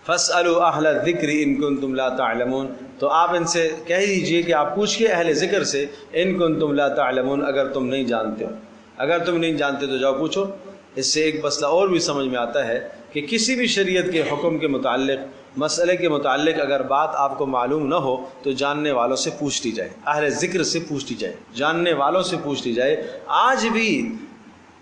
فاسألوا اہل الذکر ان کنتم لا تعلمون، تو آپ ان سے کہہ دیجئے کہ آپ پوچھئے اہل ذکر سے، ان کنتم لا تعلمون، اگر تم نہیں جانتے ہو، اگر تم نہیں جانتے تو جاؤ پوچھو۔ اس سے ایک مسئلہ اور بھی سمجھ میں آتا ہے کہ کسی بھی شریعت کے حکم کے متعلق، مسئلے کے متعلق اگر بات آپ کو معلوم نہ ہو تو جاننے والوں سے پوچھ لی جائے، اہل ذکر سے پوچھ لی جائے، جاننے والوں سے پوچھ لی جائے۔ آج بھی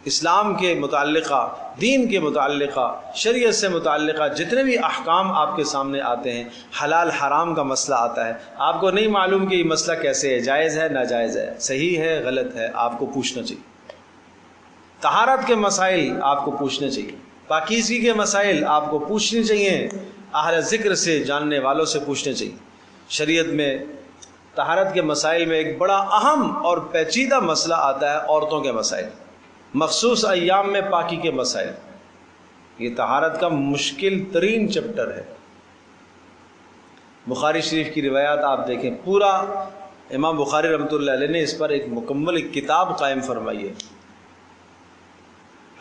اسلام کے متعلقہ، دین کے متعلقہ، شریعت سے متعلقہ جتنے بھی احکام آپ کے سامنے آتے ہیں، حلال حرام کا مسئلہ آتا ہے، آپ کو نہیں معلوم کہ یہ مسئلہ کیسے ہے، جائز ہے ناجائز ہے، صحیح ہے غلط ہے، آپ کو پوچھنا چاہیے۔ طہارت کے مسائل آپ کو پوچھنے چاہیے، پاکیزگی کے مسائل آپ کو پوچھنے چاہیے، اہل ذکر سے، جاننے والوں سے پوچھنے چاہیے۔ شریعت میں طہارت کے مسائل میں ایک بڑا اہم اور پیچیدہ مسئلہ آتا ہے عورتوں کے مسائل، مخصوص ایام میں پاکی کے مسائل۔ یہ طہارت کا مشکل ترین چیپٹر ہے۔ بخاری شریف کی روایات آپ دیکھیں، پورا امام بخاری رحمۃ اللہ علیہ نے اس پر ایک مکمل ایک کتاب قائم فرمائی ہے،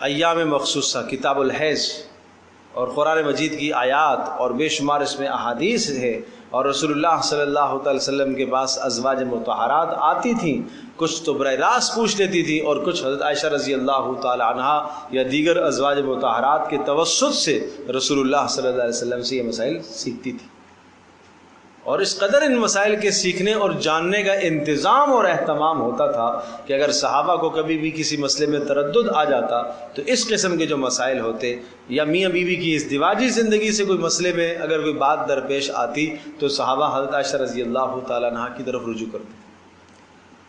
ایام مخصوصہ، کتاب الحیض، اور قرآن مجید کی آیات اور بے شمار اس میں احادیث ہے۔ اور رسول اللہ صلی اللہ تعالی وسلم کے پاس ازواج مطہرات آتی تھیں، کچھ تو براہ راست پوچھ لیتی تھی اور کچھ حضرت عائشہ رضی اللہ تعالی عنہا یا دیگر ازواج مطہرات کے توسط سے رسول اللہ صلی اللہ علیہ وسلم سے یہ مسائل سیکھتی تھی۔ اور اس قدر ان مسائل کے سیکھنے اور جاننے کا انتظام اور اہتمام ہوتا تھا کہ اگر صحابہ کو کبھی بھی کسی مسئلے میں تردد آ جاتا تو اس قسم کے جو مسائل ہوتے، یا میاں بیوی کی ازدواجی زندگی سے کوئی مسئلے میں اگر کوئی بات درپیش آتی تو صحابہ حضرت عائشہ رضی اللہ تعالیٰ عنہ کی طرف رجوع کرتے۔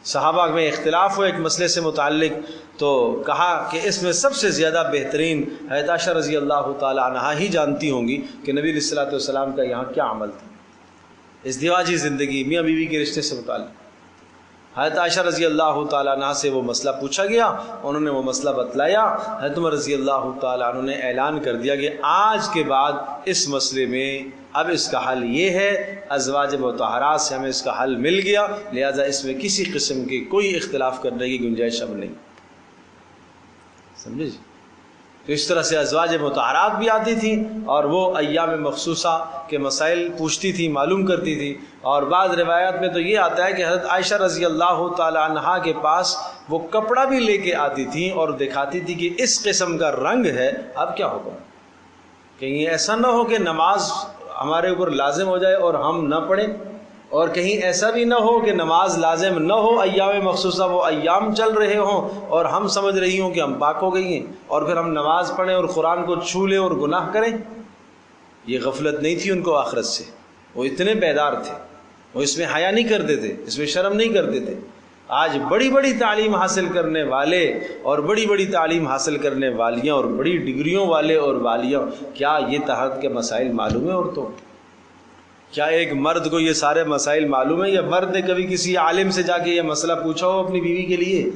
صحابہ میں اختلاف ہو ایک مسئلے سے متعلق تو کہا کہ اس میں سب سے زیادہ بہترین حضرت عائشہ رضی اللہ تعالیٰ عنہ ہی جانتی ہوں گی کہ نبی علیہ الصلوۃ والسلام کا یہاں کیا عمل تھا، ازدواجی زندگی، میاں بیوی کے رشتے سے متعلق۔ حضرت عائشہ رضی اللہ تعالیٰ عنہ سے وہ مسئلہ پوچھا گیا، انہوں نے وہ مسئلہ بتلایا، حضرت عمر رضی اللہ تعالیٰ عنہ نے اعلان کر دیا کہ آج کے بعد اس مسئلے میں اب اس کا حل یہ ہے، ازواج مطہرات سے ہمیں اس کا حل مل گیا، لہذا اس میں کسی قسم کی کوئی اختلاف کرنے کی گنجائش اب نہیں۔ سمجھے جی؟ تو اس طرح سے ازواج مطہرات بھی آتی تھیں اور وہ ایام مخصوصہ کے مسائل پوچھتی تھی، معلوم کرتی تھی۔ اور بعض روایات میں تو یہ آتا ہے کہ حضرت عائشہ رضی اللہ تعالی عنہا کے پاس وہ کپڑا بھی لے کے آتی تھیں اور دکھاتی تھی کہ اس قسم کا رنگ ہے، اب کیا حکم؟ کہیں ایسا نہ ہو کہ نماز ہمارے اوپر لازم ہو جائے اور ہم نہ پڑھیں، اور کہیں ایسا بھی نہ ہو کہ نماز لازم نہ ہو، ایام مخصوصہ وہ ایام چل رہے ہوں اور ہم سمجھ رہی ہوں کہ ہم پاک ہو گئی ہیں اور پھر ہم نماز پڑھیں اور قرآن کو چھو لیں اور گناہ کریں۔ یہ غفلت نہیں تھی ان کو آخرت سے، وہ اتنے بیدار تھے، وہ اس میں حیا نہیں کرتے تھے، اس میں شرم نہیں کرتے تھے۔ آج بڑی بڑی تعلیم حاصل کرنے والے اور بڑی بڑی تعلیم حاصل کرنے والیاں اور بڑی ڈگریوں والے اور والیاں، کیا یہ طہارت کے مسائل معلوم ہیں عورتوں؟ کیا ایک مرد کو یہ سارے مسائل معلوم ہیں، یا مرد نے کبھی کسی عالم سے جا کے یہ مسئلہ پوچھا ہو اپنی بیوی کے لیے؟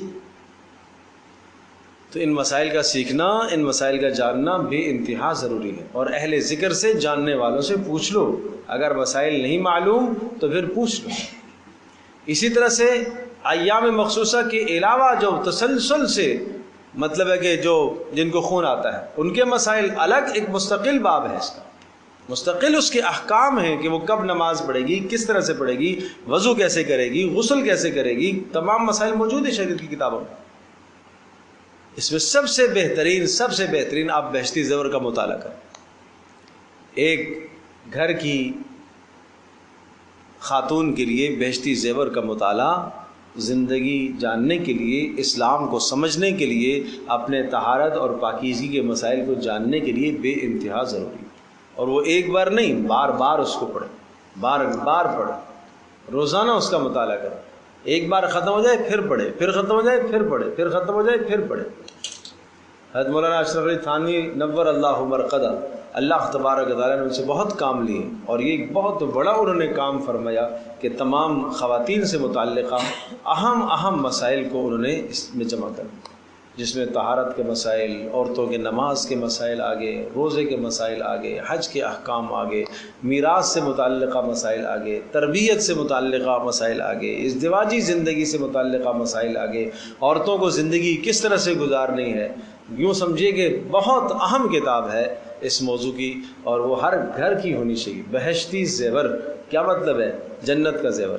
تو ان مسائل کا سیکھنا، ان مسائل کا جاننا بے انتہا ضروری ہے، اور اہل ذکر سے، جاننے والوں سے پوچھ لو۔ اگر مسائل نہیں معلوم تو پھر پوچھ لو۔ اسی طرح سے ایام مخصوصہ کے علاوہ جو تسلسل سے مطلب ہے کہ جو جن کو خون آتا ہے ان کے مسائل الگ ایک مستقل باب ہے، اس کا مستقل اس کے احکام ہیں کہ وہ کب نماز پڑھے گی، کس طرح سے پڑھے گی، وضو کیسے کرے گی، غسل کیسے کرے گی، تمام مسائل موجود ہیں شریعت کی کتابوں میں۔ اس میں سب سے بہترین آپ بہشتی زیور کا مطالعہ کریں۔ ایک گھر کی خاتون کے لیے بہشتی زیور کا مطالعہ زندگی جاننے کے لیے، اسلام کو سمجھنے کے لیے، اپنے طہارت اور پاکیزگی کے مسائل کو جاننے کے لیے بے انتہا ضروری ہے۔ اور وہ ایک بار نہیں، بار بار اس کو پڑھے، بار بار پڑھے، روزانہ اس کا مطالعہ کرے۔ ایک بار ختم ہو جائے پھر پڑھے، پھر ختم ہو جائے پھر پڑھے، پھر ختم ہو جائے پھر پڑھے۔ حضرت مولانا اشرف علی تھانوی نور اللہ مرقدہ، اللہ تبارک تعالیٰ نے ان سے بہت کام لیے، اور یہ ایک بہت بڑا انہوں نے کام فرمایا کہ تمام خواتین سے متعلقہ اہم مسائل کو انہوں نے اس میں جمع کر دیا، جس میں طہارت کے مسائل، عورتوں کے نماز کے مسائل آگے، روزے کے مسائل آگے، حج کے احکام آگے، میراث سے متعلقہ مسائل آگے، تربیت سے متعلقہ مسائل آگے، ازدواجی زندگی سے متعلقہ مسائل آگے، عورتوں کو زندگی کس طرح سے گزارنی ہے۔ یوں سمجھیے کہ بہت اہم کتاب ہے، اس موضوع کی، اور وہ ہر گھر کی ہونی چاہیے۔ بہشتی زیور کیا مطلب ہے؟ جنت کا زیور،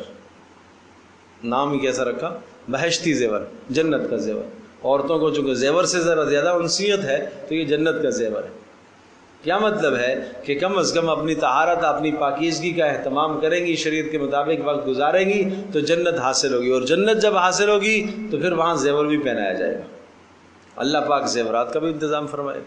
نام ہی کیسا رکھا، بہشتی زیور، جنت کا زیور۔ عورتوں کو چونکہ زیور سے ذرا زیادہ انسیت ہے تو یہ جنت کا زیور ہے۔ کیا مطلب ہے کہ کم از کم اپنی طہارت، اپنی پاکیزگی کا اہتمام کریں گی، شریعت کے مطابق وقت گزاریں گی تو جنت حاصل ہوگی، اور جنت جب حاصل ہوگی تو پھر وہاں زیور بھی پہنایا جائے گا۔ اللہ پاک زیورات کا بھی انتظام فرمائے۔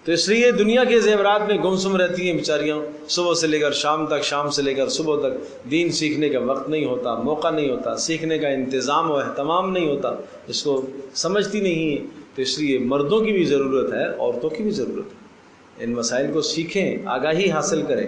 تو اس لیے دنیا کے زیورات میں گمسم رہتی ہیں بیچاریاں، صبح سے لے کر شام تک، شام سے لے کر صبح تک، دین سیکھنے کا وقت نہیں ہوتا، موقع نہیں ہوتا، سیکھنے کا انتظام و اہتمام نہیں ہوتا، اس کو سمجھتی نہیں ہے۔ تو اس لیے مردوں کی بھی ضرورت ہے، عورتوں کی بھی ضرورت ہے، ان مسائل کو سیکھیں، آگاہی حاصل کریں۔